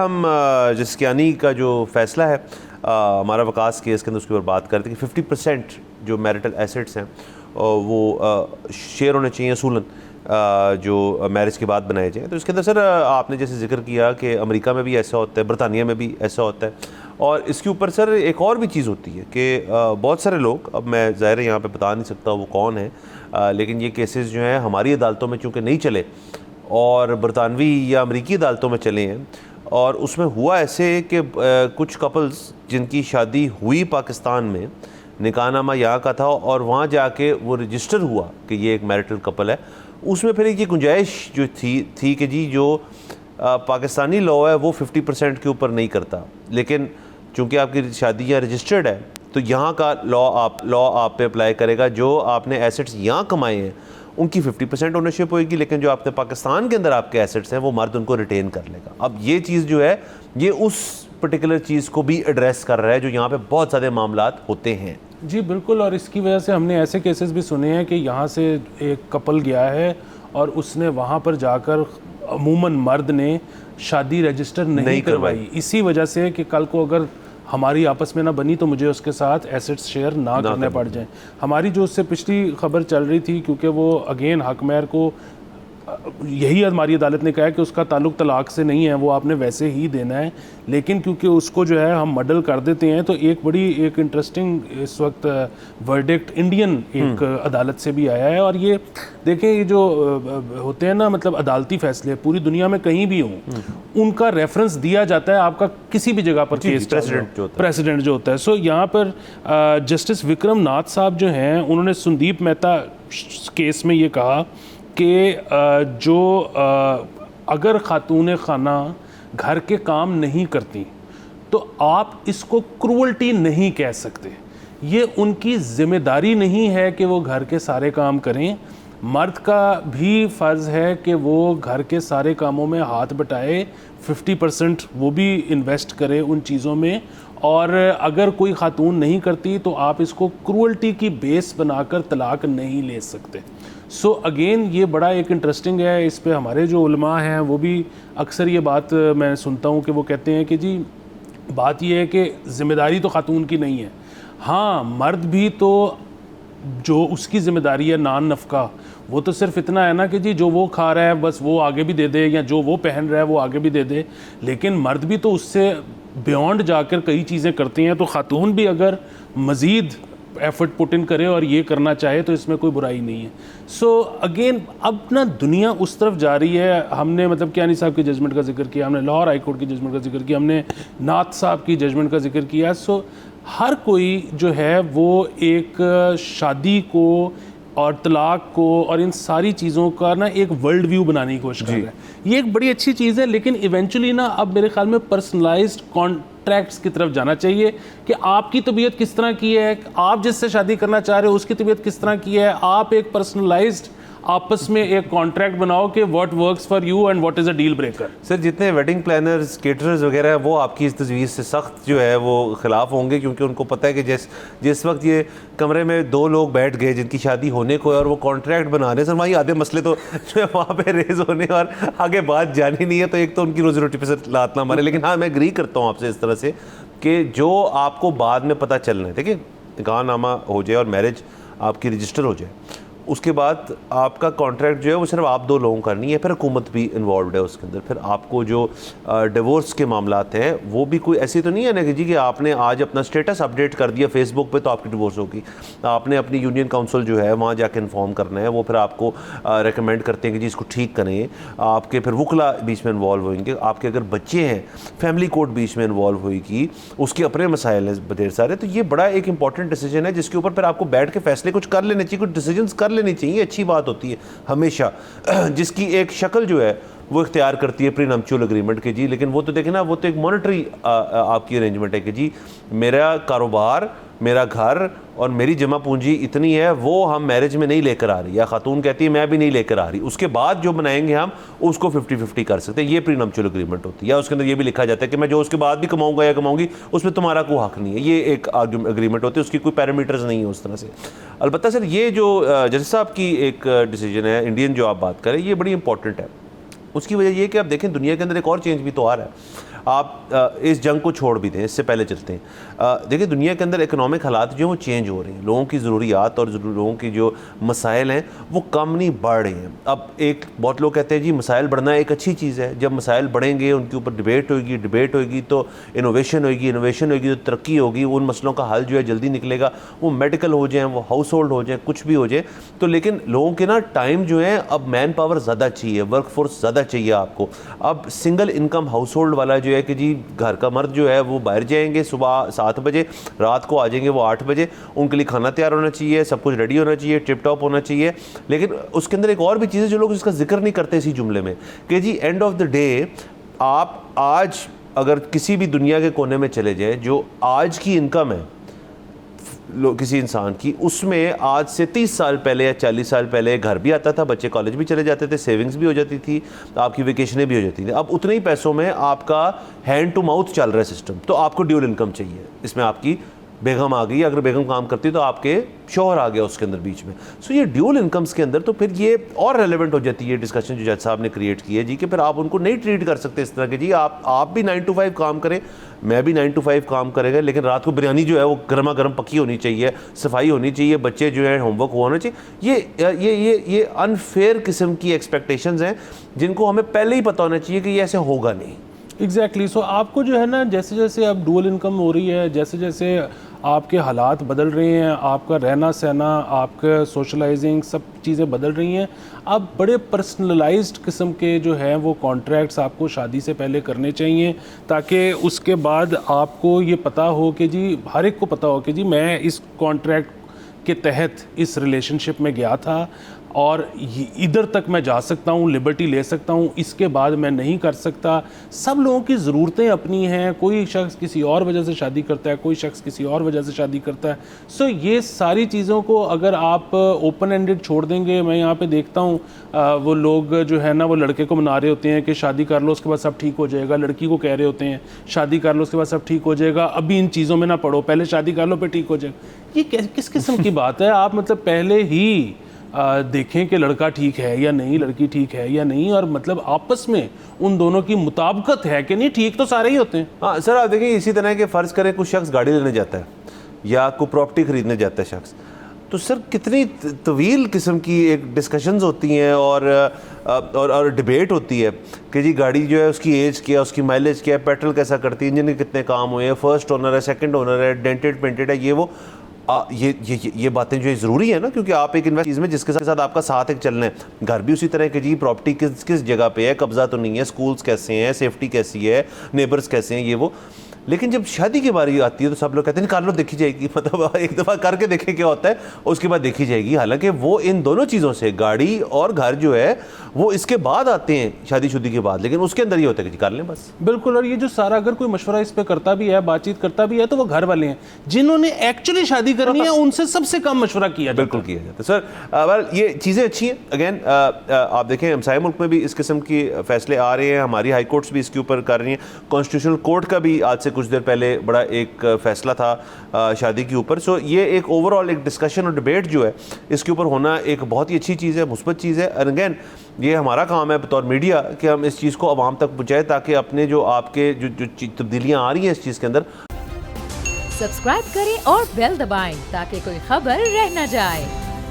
हम जिसकियानी का जो फ़ैसला है हमारा वकास केस के अंदर उसके ऊपर बात करते हैं कि 50% जो मैरिटल एसेट्स हैं वो शेयर होने चाहिए असूलन जो मैरिज के बाद बनाए जाएँ। तो इसके अंदर सर आपने जैसे जिक्र किया कि अमेरिका में भी ऐसा होता है, बरतानिया में भी ऐसा होता है, और इसके ऊपर सर एक और भी चीज़ होती है कि बहुत सारे लोग, अब मैं ज़ाहिर यहाँ पे बता नहीं सकता वो कौन है, लेकिन ये केसेस जो हैं हमारी अदालतों में चूँकि नहीं चले और बरतानवी या अमरीकी अदालतों में चले हैं, और उसमें हुआ ऐसे कि कुछ कपल्स जिनकी शादी हुई पाकिस्तान में, निकाहनामा यहाँ का था और वहाँ जाके वो रजिस्टर हुआ कि ये एक मैरिटल कपल है, उसमें फिर एक ये गुंजाइश जो थी कि जी जो पाकिस्तानी लॉ है वो 50% के ऊपर नहीं करता, लेकिन चूँकि आपकी शादी यहाँ रजिस्टर्ड है तो यहाँ का लॉ आप पे अप्लाई करेगा। जो आपने एसेट्स यहाँ कमाए हैं उनकी 50% ओनरशिप होगी, लेकिन जो आपने पाकिस्तान के अंदर आपके एसेट्स हैं वो मर्द उनको रिटेन कर लेगा। अब ये चीज़ जो है ये उस पर्टिकुलर चीज़ को भी एड्रेस कर रहा है जो यहाँ पे बहुत सारे मामलात होते हैं। जी बिल्कुल, और इसकी वजह से हमने ऐसे केसेस भी सुने हैं कि यहाँ से एक कपल गया है और उसने वहाँ पर जाकर अमूमन मर्द ने शादी रजिस्टर नहीं करवाई, इसी वजह से कि कल को अगर हमारी आपस में ना बनी तो मुझे उसके साथ एसेट्स शेयर ना करने पड़ जाएं। हमारी जो उससे पिछली खबर चल रही थी, क्योंकि वो अगेन हकमैर को यही हमारी अदालत ने कहा कि उसका ताल्लुक तलाक से नहीं है, वो आपने वैसे ही देना है, लेकिन क्योंकि उसको जो है हम मडल कर देते हैं तो एक इंटरेस्टिंग इस वक्त वर्डिक्ट इंडियन एक अदालत से भी आया है। और ये देखें, ये जो होते हैं ना, मतलब अदालती फैसले पूरी दुनिया में कहीं भी हों उनका रेफरेंस दिया जाता है आपका किसी भी जगह पर केस प्रेसिडेंट जो होता है। सो यहाँ पर जस्टिस विक्रम नाथ साहब जो हैं उन्होंने संदीप मेहता केस में ये कहा कि अगर खातून खाना घर के काम नहीं करती तो आप इसको क्रूअल्टी नहीं कह सकते। ये उनकी जिम्मेदारी नहीं है कि वो घर के सारे काम करें, मर्द का भी फ़र्ज़ है कि वो घर के सारे कामों में हाथ बटाए, 50% वो भी इन्वेस्ट करे उन चीज़ों में। और अगर कोई खातून नहीं करती तो आप इसको क्रूअल्टी की बेस बनाकर तलाक नहीं ले सकते। सो अगेन ये बड़ा एक इंटरेस्टिंग है। इस पे हमारे जो उलमा हैं वो भी अक्सर ये बात मैं सुनता हूँ कि वो कहते हैं कि जी बात ये है कि ज़िम्मेदारी तो खातून की नहीं है, हाँ मर्द भी तो जो उसकी ज़िम्मेदारी है नान नफ़का, वो तो सिर्फ इतना है ना कि जी जो वो खा रहा है बस वो आगे भी दे दे, या जो वो पहन रहा है वो आगे भी दे दे, लेकिन मर्द भी तो उससे बियॉन्ड जाकर कई चीज़ें करती हैं। तो खातून भी अगर मज़ीद एफर्ट पुट इन करे और ये करना चाहे तो इसमें कोई बुराई नहीं है। सो अगेन अब ना दुनिया उस तरफ जा रही है। हमने मतलब कियानी साहब की जजमेंट का जिक्र किया, हमने लाहौर हाई कोर्ट की जजमेंट का जिक्र किया, हमने नाथ साहब की जजमेंट का जिक्र किया। सो हर कोई जो है वो एक शादी को और तलाक को और इन सारी चीज़ों का ना एक वर्ल्ड व्यू बनाने की कोशिश कर रहा है। ये एक बड़ी अच्छी चीज़ है, लेकिन इवेंचुअली ना अब मेरे ख्याल में पर्सनलाइज्ड कॉन्ट्रैक्ट्स की तरफ जाना चाहिए कि आपकी तबीयत किस तरह की है, आप जिससे शादी करना चाह रहे हो उसकी तबीयत किस तरह की है, आप एक पर्सनलाइज्ड आपस में एक कॉन्ट्रैक्ट बनाओ कि what works for you and what is a deal breaker. Sir जितने वेडिंग प्लानर्स, केटरर्स वगैरह हैं वो आपकी इस तजवीज़ से सख्त जो है वो ख़िलाफ़ होंगे, क्योंकि उनको पता है कि जिस वक्त ये कमरे में दो लोग बैठ गए जिनकी शादी होने को है और वो कॉन्ट्रैक्ट बना रहे हैं, सर वहाँ आधे मसले तो जो है वहाँ पे रेज होने और आगे बात जानी नहीं है। तो एक तो उनकी रोज़ी रोटी पे सर लात ना मारे, लेकिन हाँ मैं एग्री करता हूँ आपसे इस तरह से कि जो आपको बाद में पता चलना है, देखिए निकाहनामा हो जाए और मैरिज आपकी रजिस्टर हो जाए, उसके बाद आपका कॉन्ट्रैक्ट जो है वो सिर्फ आप दो लोगों का नहीं है, फिर हुकूमत भी इन्वॉल्व है उसके अंदर। फिर आपको जो डिवोर्स के मामलात हैं वो भी कोई ऐसी तो नहीं है ना कि जी कि आपने आज अपना स्टेटस अपडेट कर दिया फेसबुक पे तो आपकी डिवोर्स होगी। आपने अपनी यूनियन काउंसिल जो है वहाँ जाके इन्फॉर्म करना है, वो फिर आपको रेकमेंड करते हैं कि जी इसको ठीक करें। आपके फिर वकला बीच में इन्वॉल्व होंगे, आपके अगर बच्चे हैं फैमिली कोर्ट बीच में इन्वॉल्व होगी, उसके अपने मसाइल हैं ढेर सारे। तो ये बड़ा एक इंपॉर्टेंट डिसीजन है जिसके ऊपर फिर आपको बैठ के फैसले कुछ कर लेने चाहिए, कुछ डिसीजन कर लेनी चाहिए। अच्छी बात होती है हमेशा जिसकी एक शक्ल जो है वो इख्तियार करती है प्री नम्चुअल एग्रीमेंट की जी, लेकिन वो तो देखें ना, वो तो एक मॉनेटरी आपकी अरेंजमेंट है कि जी मेरा कारोबार, मेरा घर और मेरी जमा पूंजी इतनी है, वो हम मैरिज में नहीं लेकर आ रही, या खातून कहती है मैं भी नहीं लेकर आ रही, उसके बाद जो बनाएंगे हम उसको 50-50 कर सकते हैं। ये प्री नम्चुअल एग्रीमेंट होती है, या उसके अंदर ये भी लिखा जाता है कि मैं जो उसके बाद भी कमाऊंगा या कमाऊंगी उसमें तुम्हारा कोई हक नहीं है। ये एक एग्रीमेंट होती है, उसकी कोई पैरामीटर्स नहीं है उस तरह से। अलबत्ता सर ये जो जज साहब की एक डिसीजन है इंडियन जो आप बात करें, ये बड़ी इंपॉर्टेंट है। उसकी वजह ये कि आप देखें दुनिया के अंदर एक और चेंज भी तो आ रहा है। आप इस जंग को छोड़ भी दें, इससे पहले चलते हैं। देखिए दुनिया के अंदर इकोनॉमिक हालात जो हैं वो चेंज हो रहे हैं, लोगों की ज़रूरियात और लोगों की जो मसाइल हैं वो कम नहीं बढ़ रहे हैं। अब एक बहुत लोग कहते हैं जी मसाइल बढ़ना एक अच्छी चीज़ है, जब मसाइल बढ़ेंगे उनके ऊपर डिबेट होगी तो इनोवेशन होगी तो तरक्की होगी, उन मसलों का हल जो है जल्दी निकलेगा, वो मेडिकल हो जाए, वो हाउस होल्ड हो जाए, कुछ भी हो जाए। तो लेकिन लोगों के ना टाइम जो है, अब मैन पावर ज़्यादा चाहिए, वर्क फोर्स ज़्यादा चाहिए आपको। अब सिंगल इनकम हाउस होल्ड वाला जो है कि जी घर का मर्द जो है वो बाहर जाएंगे सुबह 7 बजे, रात को आ जाएंगे वो 8 बजे, उनके लिए खाना तैयार होना चाहिए, सब कुछ रेडी होना चाहिए, टिप टॉप होना चाहिए। लेकिन उसके अंदर एक और भी चीज़ है जो लोग इसका जिक्र नहीं करते इसी जुमले में, कि जी एंड ऑफ द डे आप आज अगर किसी भी दुनिया के कोने में चले जाए, जो आज की इनकम है किसी इंसान की, उसमें आज से 30 साल पहले या 40 साल पहले घर भी आता था, बच्चे कॉलेज भी चले जाते थे, सेविंग्स भी हो जाती थी, आपकी वेकेशनें भी हो जाती थी। अब उतने ही पैसों में आपका हैंड टू माउथ चल रहा है सिस्टम, तो आपको ड्यूल इनकम चाहिए। इसमें आपकी बेगम आ गई, अगर बेगम काम करती तो आपके शौहर आ गया उसके अंदर बीच में। सो ये ड्यूल इनकम्स के अंदर तो फिर ये और रेलेवेंट हो जाती है डिस्कशन जो जज साहब ने क्रिएट की है जी, कि फिर आप उनको नहीं ट्रीट कर सकते इस तरह के जी आप भी 9 to 5 काम करें, मैं भी 9 to 5 काम करेगा, लेकिन रात को बिरयानी जो है वो गर्मा गर्म पकी होनी चाहिए, सफाई होनी चाहिए, बच्चे जो है होमवर्क होना चाहिए। ये अनफेयर किस्म की एक्सपेक्टेशंस हैं जिनको हमें पहले ही पता होना चाहिए कि ये ऐसे होगा नहीं। एग्जैक्टली सो आपको जो है ना, जैसे जैसे अब डुअल इनकम हो रही है, जैसे जैसे आपके हालात बदल रहे हैं, आपका रहना सहना, आपका सोशलाइजिंग, सब चीज़ें बदल रही हैं। अब बड़े पर्सनलाइज्ड किस्म के जो हैं वो कॉन्ट्रैक्ट्स आपको शादी से पहले करने चाहिए, ताकि उसके बाद आपको ये पता हो कि जी, हर एक को पता हो कि जी मैं इस कॉन्ट्रैक्ट के तहत इस रिलेशनशिप में गया था और इधर तक मैं जा सकता हूँ, लिबर्टी ले सकता हूँ, इसके बाद मैं नहीं कर सकता। सब लोगों की ज़रूरतें अपनी हैं, कोई शख्स किसी और वजह से शादी करता है, कोई शख्स किसी और वजह से शादी करता है। सो ये सारी चीज़ों को अगर आप ओपन एंडेड छोड़ देंगे, मैं यहाँ पे देखता हूँ वो लोग जो है ना वो लड़के को मना रहे होते हैं कि शादी कर लो उसके बाद सब ठीक हो जाएगा, लड़की को कह रहे होते हैं शादी कर लो उसके बाद सब ठीक हो जाएगा, अभी इन चीज़ों में ना पड़ो, पहले शादी कर लो फिर ठीक हो जाएगा। ये किस किस्म की बात है? आप मतलब पहले ही देखें कि लड़का ठीक है या नहीं, लड़की ठीक है या नहीं, और मतलब आपस में उन दोनों की मुताबिकत है कि नहीं। ठीक तो सारे ही होते हैं। हाँ सर, आप देखिए इसी तरह के फ़र्ज़ करें कुछ शख्स गाड़ी लेने जाता है या कोई प्रॉपर्टी ख़रीदने जाता है शख्स, तो सर कितनी तवील किस्म की एक डिस्कशंस होती हैं और डिबेट होती है कि जी गाड़ी जो है उसकी एज क्या है, उसकी माइलेज क्या है, पेट्रोल कैसा करती है, इंजन के कितने काम हुए हैं, फर्स्ट ओनर है, सेकंड ओनर है, डेंटेड पेंटेड है, ये वो ये बातें जो है ज़रूरी है ना, क्योंकि आप एक इन्वेस्ट चीज़ में जिसके साथ आपका साथ एक चलना है। घर भी उसी तरह की जी, प्रॉपर्टी किस जगह पे है, कब्ज़ा तो नहीं है, स्कूल्स कैसे हैं, सेफ्टी कैसी है, नेबर्स कैसे हैं, ये वो। लेकिन जब शादी की बारी आती है तो सब लोग कहते हैं कर लो देखी जाएगी, मतलब एक दफ़ा करके देखें क्या होता है, उसके बाद देखी जाएगी। हालांकि वो इन दोनों चीज़ों से, गाड़ी और घर जो है वो इसके बाद आते हैं, शादीशुदी के बाद, लेकिन उसके अंदर ये होता है कि कर लें बस। बिल्कुल। और ये जो सारा अगर कोई मशवरा इस पे करता भी है, बातचीत करता भी है, तो वो घर वाले हैं जिन्होंने एक्चुअली शादी करनी है, उनसे सबसे कम मशवरा किया जाता है। बिल्कुल किया जाता है सर। ये चीज़ें अच्छी हैं। अगेन आप देखें हमसाया मुल्क में भी इस किस्म की फैसले आ रहे हैं, हमारी हाई कोर्ट्स भी इसके ऊपर कर रही हैं। कॉन्स्टिट्यूशनल कोर्ट का भी आज से कुछ देर पहले बड़ा एक फैसला था शादी के ऊपर। सो ये एक ओवरऑल एक डिस्कशन और डिबेट जो है इसके ऊपर होना एक बहुत ही अच्छी चीज़ है, मुस्बत चीज़ है। और अगेन ये हमारा काम है बतौर मीडिया कि हम इस चीज़ को आवाम तक पहुँचाएं, ताकि अपने जो आपके जो तब्दीलियाँ आ रही हैं इस चीज़ के अंदर। सब्सक्राइब करें और बेल दबाएं ताकि कोई खबर रह न जाए।